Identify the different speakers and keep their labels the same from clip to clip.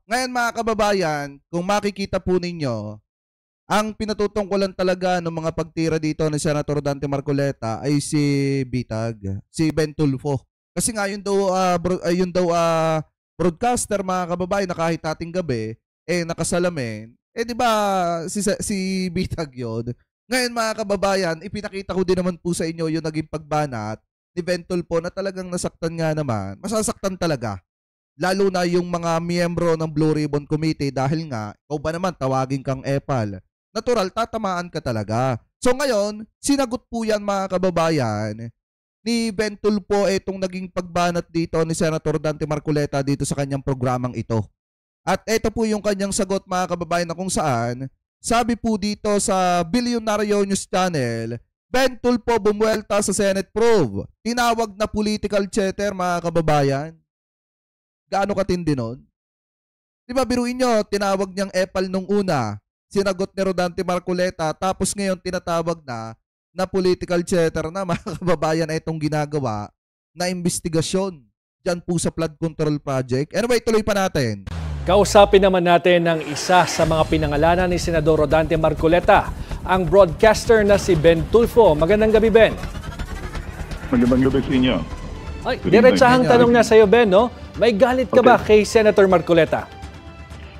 Speaker 1: Ngayon mga kababayan, kung makikita po ninyo, ang pinatutungkulan talaga ng mga pagtira dito ni Senator Dante Marcoleta ay si Bitag, si Ben Tulfo. Kasi nga broadcaster mga kababayan na kahit ating gabi nakasalamin, di ba si Bitag 'yon. Ngayon mga kababayan, ipinakita ko din naman po sa inyo yung naging pagbanat ni Ben Tulfo na talagang nasaktan nga naman. Masasaktan talaga. Lalo na yung mga miyembro ng Blue Ribbon Committee dahil nga, ikaw ba naman tawagin kang epal? Natural, tatamaan ka talaga. So ngayon, sinagot po yan mga kababayan ni Ben Tulfo itong naging pagbanat dito ni Senator Dante Marcoleta dito sa kanyang programang ito. At ito po yung kanyang sagot mga kababayan na kung saan, sabi po dito sa Bilyonaryo News Channel, Ben Tulfo bumuelta sa Senate probe. Tinawag na political cheater mga kababayan. Gaano katindi nun? Di ba biruin nyo, tinawag niyang epal nung una, sinagot ni Rodante Marcoleta, tapos ngayon tinatawag na political cheater na mga kababayan na itong ginagawa na investigasyon dyan po sa flood control project. Anyway, tuloy pa natin.
Speaker 2: Kausapin naman natin ang isa sa mga pinangalanan ni Senador Rodante Marcoleta, ang broadcaster na si Ben Tulfo. Magandang gabi, Ben.
Speaker 3: Magandang gabi sa inyo.
Speaker 2: Ay, diretsahang tanong na sa iyo, Ben, no? May galit ka ba kay Senator Marcoleta?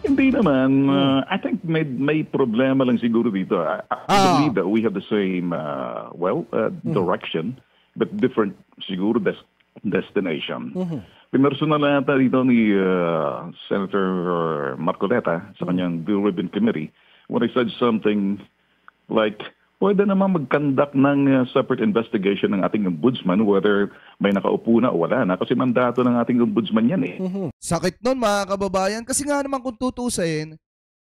Speaker 3: Hindi naman. I think may problema lang siguro dito. I believe that we have the same, direction, but different siguro destination. Pinersonal na natin dito ni Senator Marcoleta sa kanyang Blue Ribbon Committee when I said something like, pwede naman mag-conduct ng separate investigation ng ating ombudsman whether may nakaupo na o wala na kasi mandato ng ating ombudsman yan eh.
Speaker 1: Sakit nun mga kababayan kasi nga naman kung tutusin,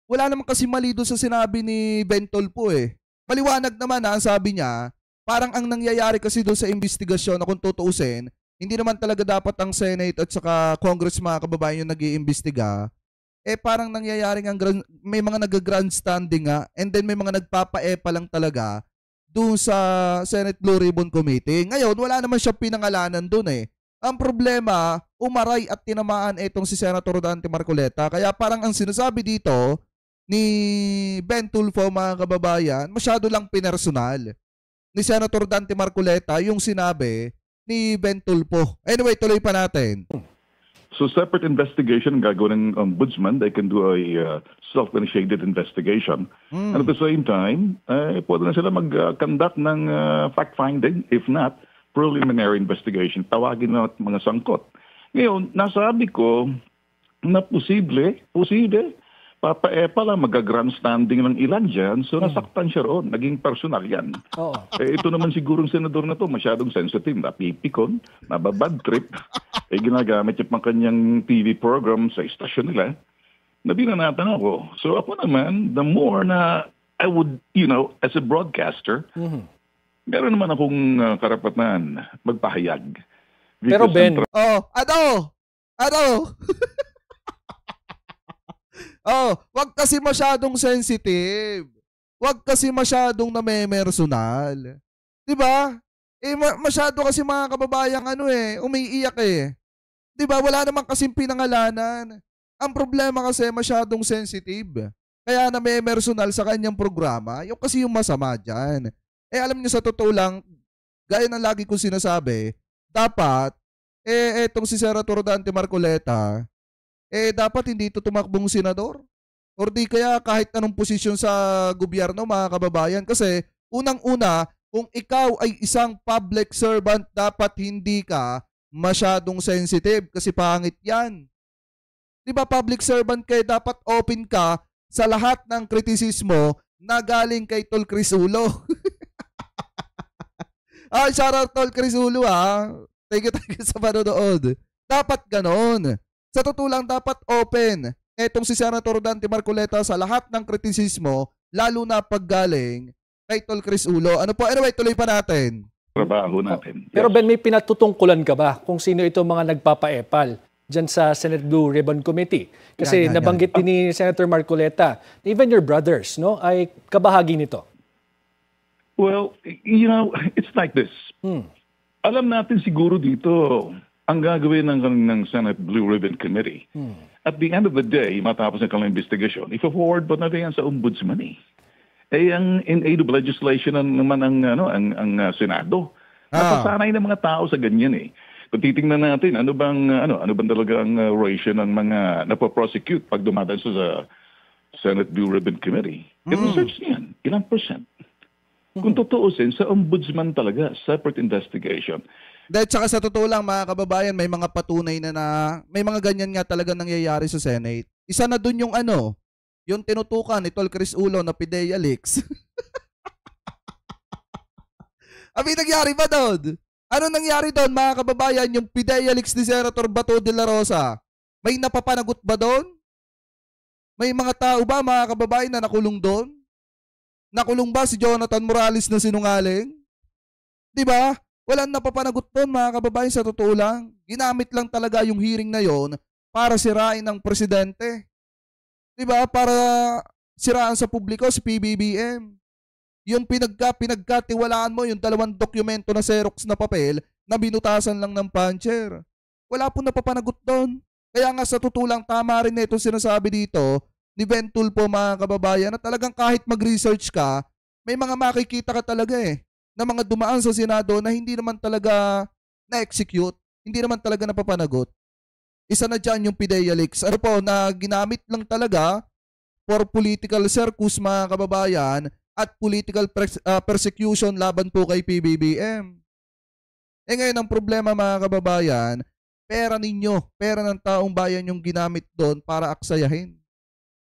Speaker 1: wala naman kasi mali doon sa sinabi ni Ben Tulfo eh. Maliwanag naman na ang sabi niya, parang ang nangyayari kasi doon sa investigasyon na kung tutusin, hindi naman talaga dapat ang Senate at saka Congress mga kababayan yung nag-iimbestiga. Parang nangyayaring may mga nag-grandstanding nga and then may mga nagpapa-epa lang talaga doon sa Senate Blue Ribbon Committee. Ngayon, wala naman siya pinangalanan doon eh. Ang problema, umaray at tinamaan itong si Senator Dante Marcoleta. Kaya parang ang sinasabi dito ni Ben Tulfo mga kababayan, masyado lang pinersonal ni Senator Dante Marcoleta yung sinabi ni Ben Tulfo. Anyway, tuloy pa natin.
Speaker 3: So separate investigation gagawin ng ombudsman. They can do a self-initiated investigation. And at the same time, pwede na sila mag-conduct ng fact-finding. If not, preliminary investigation. Tawagin na mga sangkot. Ngayon, nasabi ko na posible, papa-epa lang mag-grandstanding ng ilan dyan. So nasaktan siya roon. Naging personal yan. Ito naman sigurong senador na to masyadong sensitive. Napipikon, nababad trip. Ginagamit yung pang kanyang TV program sa istasyon nila. Nabinanatan ako. So ako naman, the more na I would, as a broadcaster, meron naman akong karapatan magpahayag.
Speaker 2: Pero Ben,
Speaker 1: wag kasi masyadong sensitive. Wag kasi masyadong namemersonal. 'Di ba? Masyado kasi mga kababayang umiiyak eh. 'Di ba? Wala naman kasing pinangalanan. Ang problema kasi masyadong sensitive. Kaya namemersonal sa kanyang programa. Yung kasi yung masama diyan. Alam niyo sa totoo lang, gaya ng lagi kong sinasabi, dapat etong si Senator Dante Marcoleta dapat hindi ito tumakbong senador. Or di kaya kahit anong posisyon sa gobyerno mga kababayan. Kasi unang-una, kung ikaw ay isang public servant, dapat hindi ka masyadong sensitive kasi pangit yan. Di ba public servant kayo, dapat open ka sa lahat ng kritisismo na galing kay Tol Crisulo. Shout out Tol Crisulo Thank you sa panonood. Dapat ganon. Sa totoo lang, dapat open etong si Senator Dante Marcoleta sa lahat ng kritisismo, lalo na paggaling kay Tol Crisulo. Anyway, tuloy pa natin.
Speaker 3: Trabaho natin.
Speaker 2: Pero Ben, may pinatutungkulan ka ba kung sino itong mga nagpapa-epal dyan sa Senate Blue Ribbon Committee? Kasi nabanggit din ni Senator Marcoleta, even your brothers, ay kabahagi nito.
Speaker 3: Well, it's like this. Alam natin siguro dito ang gagawin ng Senate Blue Ribbon Committee, at the end of the day, matapos ng kanilang investigation, i-forward pa na yan sa ombudsman eh. Ang in aid of legislation naman ang Senado. Napasanay ng mga tao sa ganyan eh. Kung titingnan natin, ano bang talaga ang ratio ng mga napoprosecute pag dumadaan sa Senate Blue Ribbon Committee? I-research niyan, ilang percent. Kung tutuusin, sa ombudsman talaga, separate investigation.
Speaker 1: Dahil tsaka sa totoo lang mga kababayan, may mga patunay na may mga ganyan nga talaga nangyayari sa Senate. Isa na dun yung yung tinutukan ni Tol Chris Ulo na PIDEA leaks. Abi, nangyari ba doon? Ano nangyari doon mga kababayan, yung PIDEA leaks ni Senator Bato de la Rosa? May napapanagot ba doon? May mga tao ba mga kababayan na nakulong doon? Nakulong ba si Jonathan Morales na sinungaling? Diba? Walang napapanagot doon mga kababayan, sa totoo lang. Ginamit lang talaga yung hearing na yon para sirain ng presidente. Diba? Para siraan sa publiko si PBBM. Yung pinagkatiwalaan mo, yung 2 dokumento na Xerox na papel na binutasan lang ng puncher. Wala po napapanagot doon. Kaya nga sa totoo lang, tama rin ito sinasabi dito ni Ben Tulfo mga kababayan, na talagang kahit mag-research ka, may mga makikita ka talaga na mga dumaan sa Senado na hindi naman talaga na-execute, hindi naman talaga napapanagot. Isa na dyan yung PIDEA leaks. Ano po, na ginamit lang talaga for political circus mga kababayan at political persecution laban po kay PBBM. Ngayon ang problema mga kababayan, pera ninyo, pera ng taong bayan yung ginamit doon para aksayahin.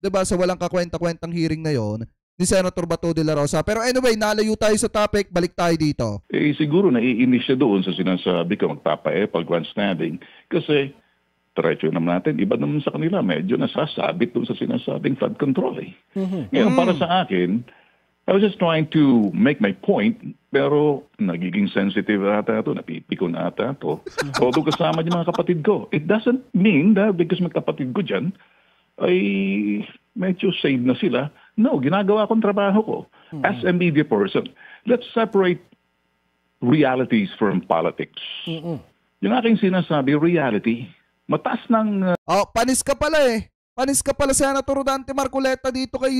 Speaker 1: Diba, sa walang kakwenta-kwentang hearing na yon ni Senator Bato de la Rosa. Pero anyway, nalayo tayo sa topic, balik tayo dito.
Speaker 3: Siguro naiinis siya doon sa sinasabi ko magpapa-epal grandstanding kasi diretso naman natin, iba naman sa kanila, medyo nasasabit doon sa sinasabing flood control eh. Ngayon, para sa akin, I was just trying to make my point, pero nagiging sensitive ata ito, napipikon ata ito. Although kasama yung mga kapatid ko. It doesn't mean that because may kapatid ko dyan, ay medyo save na sila. No, ginagawa kong trabaho ko. As a media person, let's separate realities from politics. Yung aking sinasabi, reality, mataas ng...
Speaker 1: panis ka pala Panis ka pala, Senator Dante Marcoleta, dito kay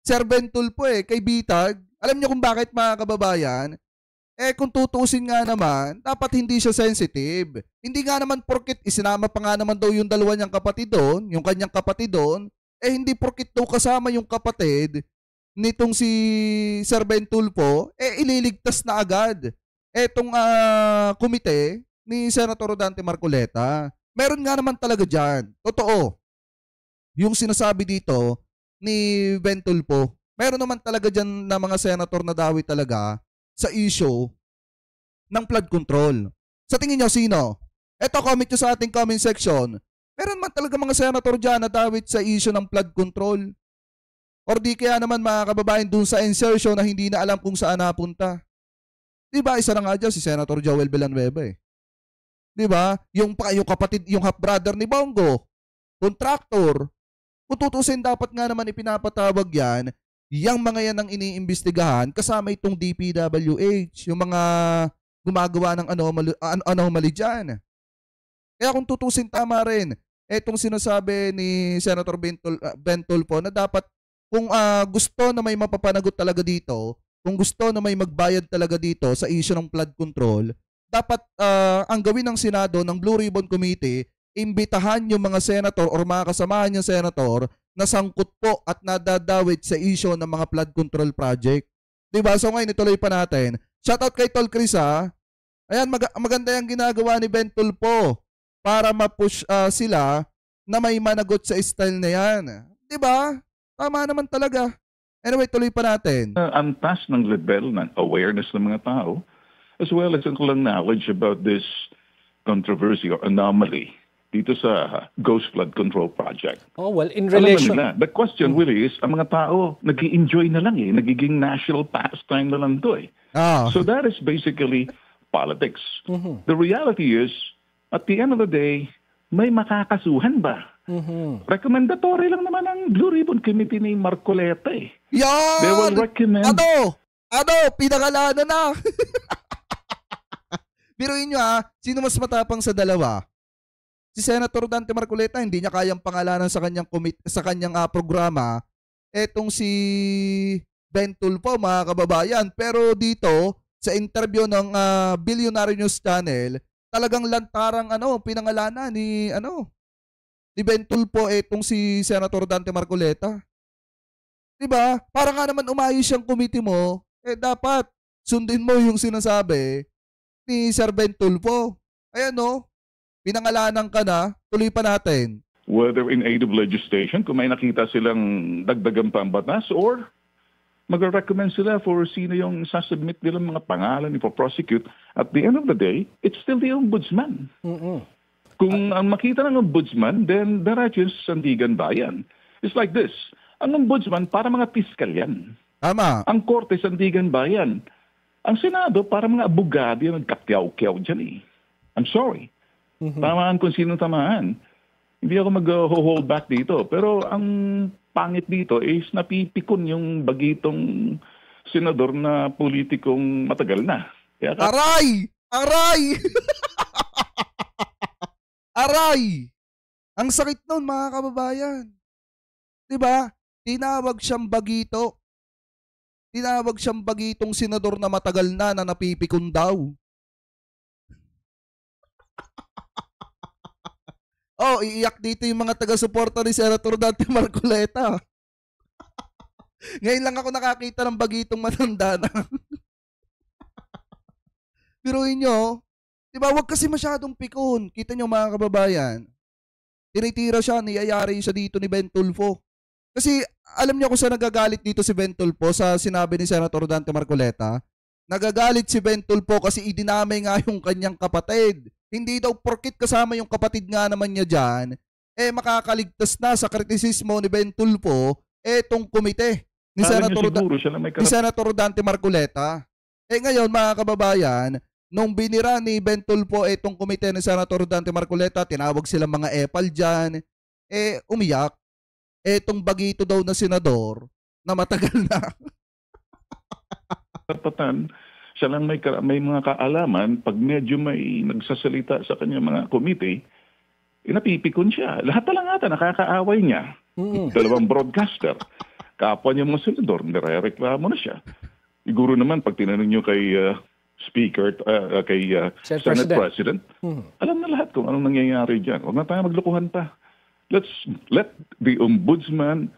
Speaker 1: Sir Ben Tulfo kay Bitag. Alam niyo kung bakit mga kababayan? Kung tutuusin nga naman, dapat hindi siya sensitive. Hindi nga naman porkit isinama pa nga naman daw yung dalawa niyang kapatid doon, yung kanyang kapatid doon, hindi porkit daw kasama yung kapatid nitong si Sir Ben Tulfo, ililigtas na agad etong komite ni Senator Dante Marcoleta. Meron nga naman talaga dyan. Totoo. Yung sinasabi dito ni Ben Tulfo, meron naman talaga dyan na mga senator na dawi talaga sa issue ng flood control. Sa tingin nyo, sino? Eto, comment nyo sa ating comment section. Meron man talaga mga senator dyan na dawit sa issue ng flood control. Or di kaya naman mga kababayan dun sa insertion na hindi na alam kung saan napunta. Diba, isa na nga dyan si Senator Joel Villanueva Diba? Yung kapatid, yung half-brother ni Bongo, contractor. Kung tutusin, dapat nga naman ipinapatawag yan, yang mga yan ang iniimbestigahan kasama itong DPWH, yung mga gumagawa ng anomaly dyan. Kaya kung tutusin, tama rin etong sinasabi ni Senator Ben Tulfo na dapat kung gusto na may mapapanagot talaga dito, kung gusto na may magbayad talaga dito sa issue ng flood control, dapat ang gawin ng Senado ng Blue Ribbon Committee, imbitahan yung mga senator or mga kasamahan yung senator na sangkot po at nadadawit sa issue ng mga flood control project. Diba? So ngayon, ituloy pa natin. Shoutout kay Tol Chris Ayan, maganda yung ginagawa ni Ben Tulfo para ma-push sila na may managot sa style na yan. Diba? Tama naman talaga. Anyway, tuloy pa natin.
Speaker 3: Ang taas ng level ng awareness ng mga tao as well as ang knowledge about this controversy or anomaly dito sa Ghost Flood Control Project.
Speaker 2: Oh, well, in relation...
Speaker 3: The question really is, ang mga tao nag-i-enjoy na lang nagiging national pastime na lang to So that is basically politics. The reality is, at the end of the day, may makakasuhan ba? Recommendatory lang naman ang Blue Ribbon Committee ni Marcoleta
Speaker 1: Yan!
Speaker 3: They will recommend...
Speaker 1: Pinakalanan na! Biruin nyo sino mas matapang sa dalawa? Si Senator Dante Marcoleta, hindi niya kayang pangalanan sa kanyang programa. Etong si Ben Tulfo, mga kababayan. Pero dito, sa interview ng Billionaire News Channel, talagang lantarang pinangalanan ni Ben Tulfo etong si Senator Dante Marcoleta. 'Di ba? Para nga naman umayos yung committee mo, dapat sundin mo yung sinasabi ni Sir Ben Tulfo. Ayan pinangalanan ka na, tuloy pa natin.
Speaker 3: Whether in aid of legislation, kung may nakita silang dagdagan pa ang batas, or mag-recommend sila for sino yung sasubmit nilang mga pangalan for prosecute. At the end of the day, it's still the ombudsman. Kung ang makita ng ombudsman, then diretso sa Sandigan Bayan. It's like this. Ang ombudsman, para mga piskal yan.
Speaker 1: Tama.
Speaker 3: Ang korte, Sandigan Bayan. Ang Senado, para mga abogado yan, nagkatyaw-kyaw dyan eh. I'm sorry. Tamaan kung sino tamaan. Hindi ako mag-hold back dito. Pero ang pangit dito is napipikon yung bagitong senador na politikong matagal na. Kaya
Speaker 1: Aray! Aray! Aray! Ang sakit nun, mga kababayan. 'Di ba? Tinawag siyang bagito. Tinawag siyang bagitong senador na matagal na napipikon daw. Iiyak dito yung mga taga-suporta ni Senator Dante Marcoleta. Ngayon lang ako nakakita ng bagitong matanda na. Biruin nyo, di ba, wag kasi masyadong pikon. Kita nyo, mga kababayan, tinitira siya, niyayari siya dito ni Ben Tulfo. Kasi alam niyo kung saan nagagalit dito si Ben Tulfo sa sinabi ni Senator Dante Marcoleta? Nagagalit si Ben Tulfo kasi idinamay nga yung kanyang kapatid. Hindi daw porkit kasama yung kapatid nga naman niya dyan, makakaligtas na sa kritisismo ni Ben Tulfo etong komite ni Senator Dante Marcoleta. Ngayon, mga kababayan, nung binira ni Ben Tulfo etong komite ni Senator Dante Marcoleta, tinawag silang mga epal dyan, umiyak. Etong bagito daw na senador na matagal na.
Speaker 3: Karapatan, siya lang may mga kaalaman, pag medyo may nagsasalita sa kanya mga committee, napipikon siya. Lahat na lang ata, nakakaaway niya. Dalawang broadcaster. Kapwa niya mga senador, nire-reklamo na siya. Siguro naman, pag tinanong niyo kay Speaker, kay Senate President, alam na lahat kung anong nangyayari dyan. Huwag na tayo maglukuhan pa. Let's let the ombudsman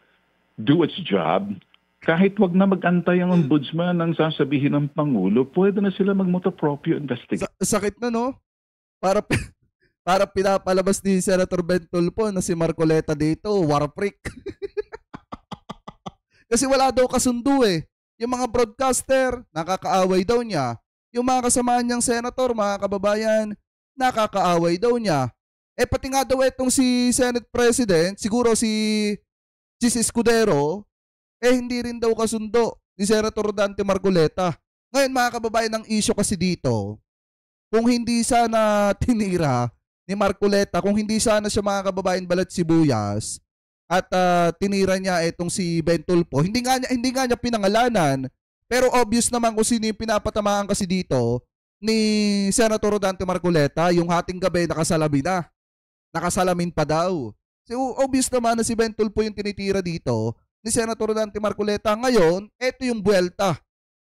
Speaker 3: do its job. Kahit wag na mag-antay ang ombudsman ng sasabihin ng Pangulo, pwede na sila mag-motu proprio investigate.
Speaker 1: Sakit na, no? Para pinapalabas ni Senator Ben Tulfo na si Marcoleta dito, war freak. Kasi wala daw kasundo eh. Yung mga broadcaster, nakakaaway daw niya. Yung mga kasamaan niyang senator, mga kababayan, nakakaaway daw niya. Pati nga daw itong si Senate President, siguro si Chis Escudero, hindi rin daw kasundo ni Senator Dante Marcoleta. Ngayon, mga kababayan, ang issue kasi dito, kung hindi sana tinira ni Marcoleta, kung hindi sana siya, mga kababayan, balat sibuyas, at tinira niya itong si Ben Tulfo, hindi nga niya pinangalanan, pero obvious naman kung sino yung pinapatamaan kasi dito ni Senator Dante Marcoleta, yung hating gabi nakasalamin na. Nakasalamin pa daw. So, obvious naman na si Ben Tulfo yung tinitira dito ni Senator Dante Marcoleta. Ngayon, eto yung buwelta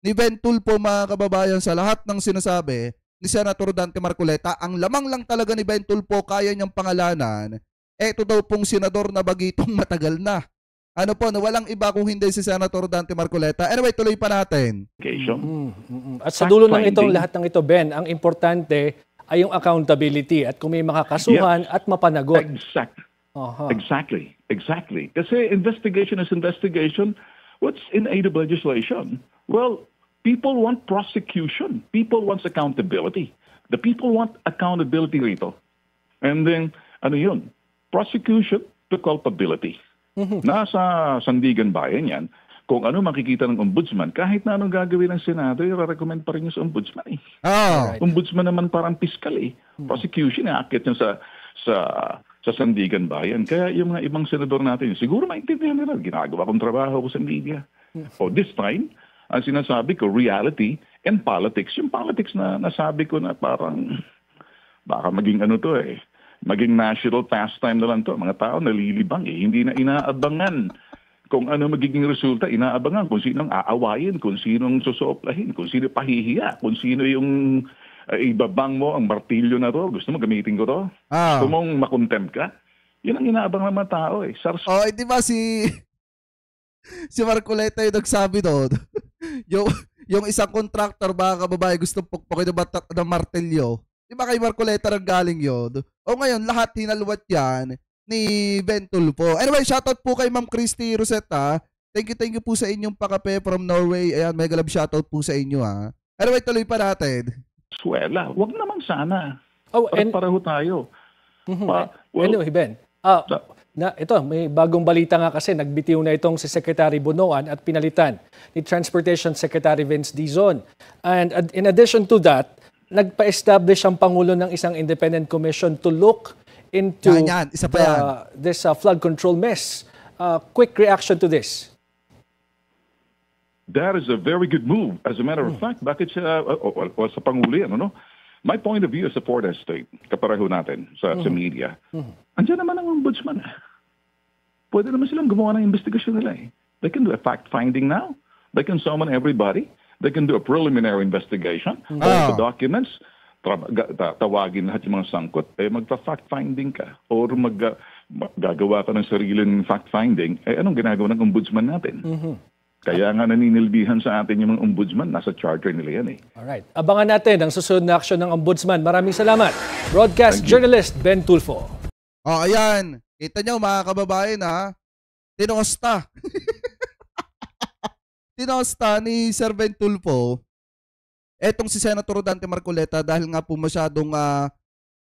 Speaker 1: ni Ben Tulfo, mga kababayan, sa lahat ng sinasabi ni Senator Dante Marcoleta. Ang lamang lang talaga ni Ben Tulfo kaya niyang pangalanan, eto daw pong senador na bagitong matagal na. Ano po, na walang iba kung hindi si Senator Dante Marcoleta. Anyway, tuloy pa natin.
Speaker 2: At sa dulo ng itong lahat ng ito, Ben, ang importante ay yung accountability at kung may makakasuhan at mapanagot.
Speaker 3: Exactly. Kasi investigation is investigation. What's in aid of legislation? Well, people want prosecution. People want accountability. The people want accountability rito. And then, ano yun? Prosecution to culpability. Nasa Sandigan Bayan yan. Kung ano makikita ng ombudsman, kahit na anong gagawin ng Senado, i-recommend pa rin yung sa ombudsman eh. Ombudsman naman parang piskal eh. Prosecution, akit niya sa Sandigan Bayan. Kaya yung mga ibang senador natin, siguro maintindihan nila, ginagawa kong trabaho ko sa media. This time, ang sinasabi ko, reality, And politics, yung politics na nasabi ko na parang baka maging ano to maging national pastime na lang to. Mga tao nalilibang hindi na inaabangan kung ano magiging resulta, inaabangan kung sinong aawayin, kung sinong susoplahin, kung sino pahihiya, kung sino yung ibabang mo ang martilyo na to. Gusto mo gamitin ko to? Gusto mong makontempt ka? Yun ang inaabang ng mga tao
Speaker 1: di ba si Marcoleta yung nagsabi doon? yung isang contractor, mga kababae, gusto pukpukin ng martilyo. Di ba kay Marcoleta nang galing yun? O ngayon, lahat hinalwat yan ni Ben Tulfo. Anyway, shoutout po kay Ma'am Christy Rosetta. Thank you po sa inyong pakape from Norway. Ayan, mega love shoutout po sa inyo ha. Anyway, tuloy pa natin.
Speaker 3: Swela, wag naman sana.
Speaker 2: And
Speaker 3: pareho tayo.
Speaker 2: Anyway, Ben, ito, may bagong balita nga kasi nagbitiw na itong si Secretary Bonoan at pinalitan ni Transportation Secretary Vince Dizon. And in addition to that, nagpa-establish ang Pangulo ng isang independent commission to look into this flood control mess. Quick reaction to this.
Speaker 3: That is a very good move. As a matter of fact, bakit sa Pangulo yan, ano? My point of view as a Ford Estate, kapareho natin sa media, andyan naman ang ombudsman. Pwede naman silang gumawa ng investigasyon nila They can do a fact-finding now. They can summon everybody. They can do a preliminary investigation. All the documents, tawagin lahat yung mga sangkot, magpa-fact-finding ka. Or gagawa ka ng sariling fact-finding, anong ginagawa ng ombudsman natin? Kaya nga naninilbihan sa atin yung mga ombudsman, nasa charter nila yan
Speaker 2: Alright. Abangan natin ang susunod na aksyon ng ombudsman. Maraming salamat. Broadcast journalist Ben Tulfo.
Speaker 1: Ayan. Kita nyo mga kababayan Tinosta. Tinosta ni Sir Ben Tulfo etong si Senator Rodante Marcoleta dahil nga po masyadong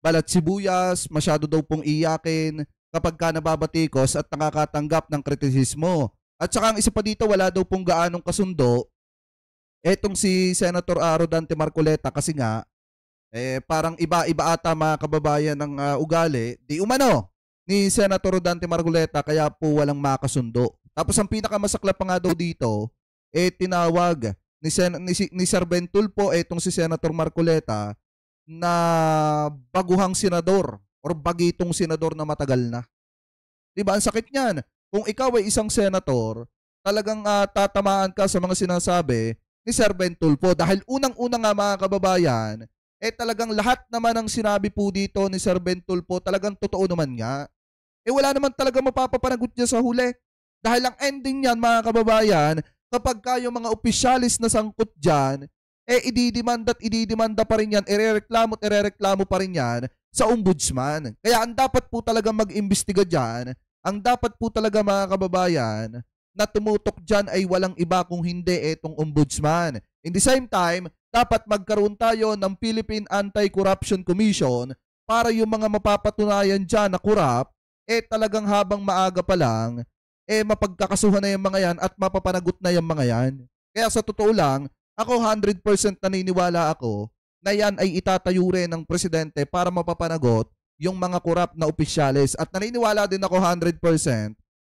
Speaker 1: balat sibuyas, masyado daw pong iyakin kapag ka nababatikos at nakakatanggap ng kritisismo. At saka ang isa pa dito, wala daw pong gaanong kasundo etong si Senator Rodante Marcoleta kasi nga parang iba-iba ata mga kababayan ng ugali, di umano ni Senator Rodante Marcoleta kaya po walang makasundo. Tapos ang pinakamasaklap pa nga daw dito, tinawag ni Sir Ben Tulfo etong si Senator Marcoleta na baguhang senador or bagitong senador na matagal na. Diba? Ang sakit niyan. Kung ikaw ay isang senator, talagang tatamaan ka sa mga sinasabi ni Sir Ben Tulfo dahil unang-una nga mga kababayan, talagang lahat naman ng sinabi po dito ni Sir Ben Tulfo talagang totoo naman nga. Wala naman talaga mapapapanagot niya sa huli. Dahil ang ending niyan mga kababayan, kapag kayo mga opisyalis na sangkot dyan, ididimanda pa rin yan, irereklamo pa rin yan sa ombudsman. Kaya ang dapat po talaga mag-imbestiga dyan, ang dapat po talaga mga kababayan na tumutok dyan ay walang iba kung hindi etong ombudsman. In the same time, dapat magkaroon tayo ng Philippine Anti-Corruption Commission para yung mga mapapatunayan dyan na corrupt, talagang habang maaga pa lang, mapagkakasuhan na yung mga yan at mapapanagot na yung mga yan. Kaya sa totoo lang, ako 100% naniniwala ako na yan ay itatayo rin ng presidente para mapapanagot yung mga corrupt na opisyalis. At naniniwala din ako 100%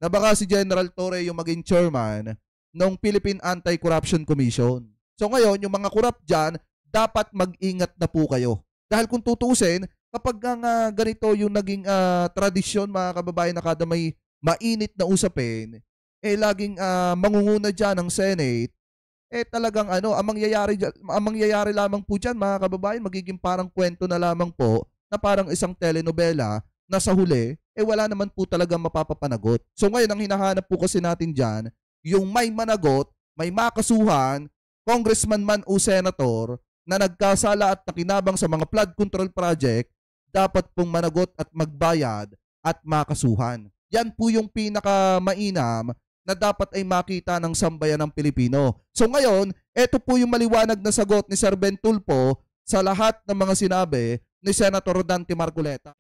Speaker 1: na baka si General Torre yung maging chairman ng Philippine Anti-Corruption Commission. So ngayon, yung mga corrupt dyan, dapat mag-ingat na po kayo. Dahil kung tutusin, kapag ganito yung naging tradisyon mga kababayan na kada may mainit na usapin, laging mangunguna dyan ng Senate, talagang ang mangyayari lamang po dyan mga kababayan, magiging parang kwento na lamang po na parang isang telenovela na sa huli, wala naman po talaga mapapapanagot. So ngayon, ang hinahanap po kasi natin dyan, yung may managot, may makasuhan, congressman man o senator na nagkasala at nakinabang sa mga flood control project, dapat pong managot at magbayad at makasuhan. Yan po yung pinakamainam na dapat ay makita ng sambayan ng Pilipino. So ngayon, ito po yung maliwanag na sagot ni Sir Ben Tulfo sa lahat ng mga sinabi ni Senator Rodante Marcoleta.